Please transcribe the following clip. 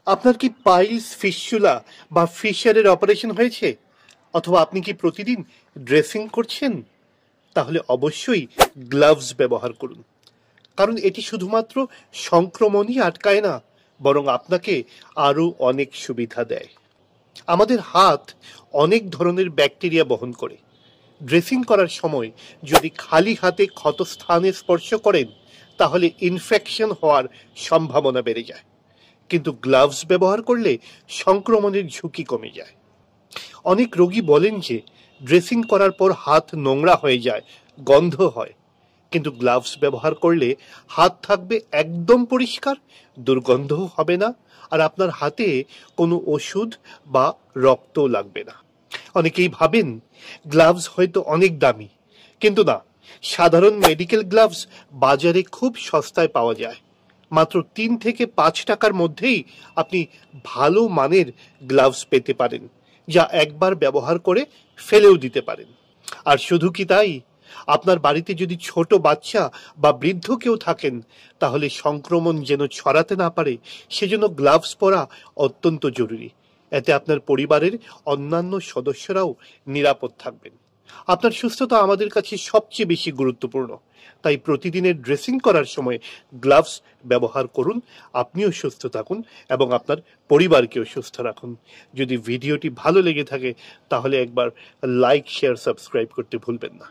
আপনার কি piles, fistula বা ফিশারের অপারেশন হয়েছে? অথবা আপনি কি প্রতিদিন ড্রেসিং করছেন? তাহলে অবশ্যই গ্লাভস ব্যবহার করুন। কারণ এটি শুধুমাত্র সংক্রমণই আটকায় না, বরং আপনাকে আরও অনেক সুবিধা দেয়। আমাদের হাত অনেক ধরনের ব্যাকটেরিয়া বহন করে। ড্রেসিং করার সময় যদি খালি হাতে ক্ষতস্থানে স্পর্শ করেন, তাহলে ইনফেকশন হওয়ার সম্ভাবনা বেড়ে যায়। কিন্তু গ্লাভস ব্যবহার করলে সংক্রমণের ঝুঁকি কমে যায়। অনেক রোগী বলেন যে ড্রেসিং করার পর হাত নোংরা হয়ে যায়, গন্ধ হয়। কিন্তু গ্লাভস ব্যবহার করলে হাত থাকবে একদম পরিষ্কার, দুর্গন্ধও হবে না, আর আপনার হাতে কোনো ওষুধ বা রক্তও লাগবে না। অনেকেই ভাবেন গ্লাভস হয়তো অনেক দামি, কিন্তু না। সাধারণ মেডিকেল গ্লাভস বাজারে খুব সস্তায় পাওয়া যায়। মাত্র 3 থেকে 5 টাকার মধ্যেই আপনি ভালো মানের গ্লাভস পেতে পারেন, যা একবার ব্যবহার করে ফেলেও দিতে পারেন। আর শুধু কি তাই, আপনার বাড়িতে যদি ছোট বাচ্চা বা বৃদ্ধ কেউ থাকেন, তাহলে সংক্রমণ যেন ছড়াতে না পারে সেজন্য গ্লাভস পরা অত্যন্ত জরুরি। এতে আপনার পরিবারের অন্যান্য সদস্যরাও নিরাপদ থাকবেন। আপনার সুস্থতা আমাদের কাছে সবচেয়ে বেশি গুরুত্বপূর্ণ। তাই প্রতিদিনের ড্রেসিং করার সময় গ্লাভস ব্যবহার করুন। আপনিও সুস্থ থাকুন এবং আপনার পরিবারকেও সুস্থ রাখুন। যদি ভিডিওটি ভালো লেগে থাকে, তাহলে একবার লাইক, শেয়ার, সাবস্ক্রাইব করতে ভুলবেন না।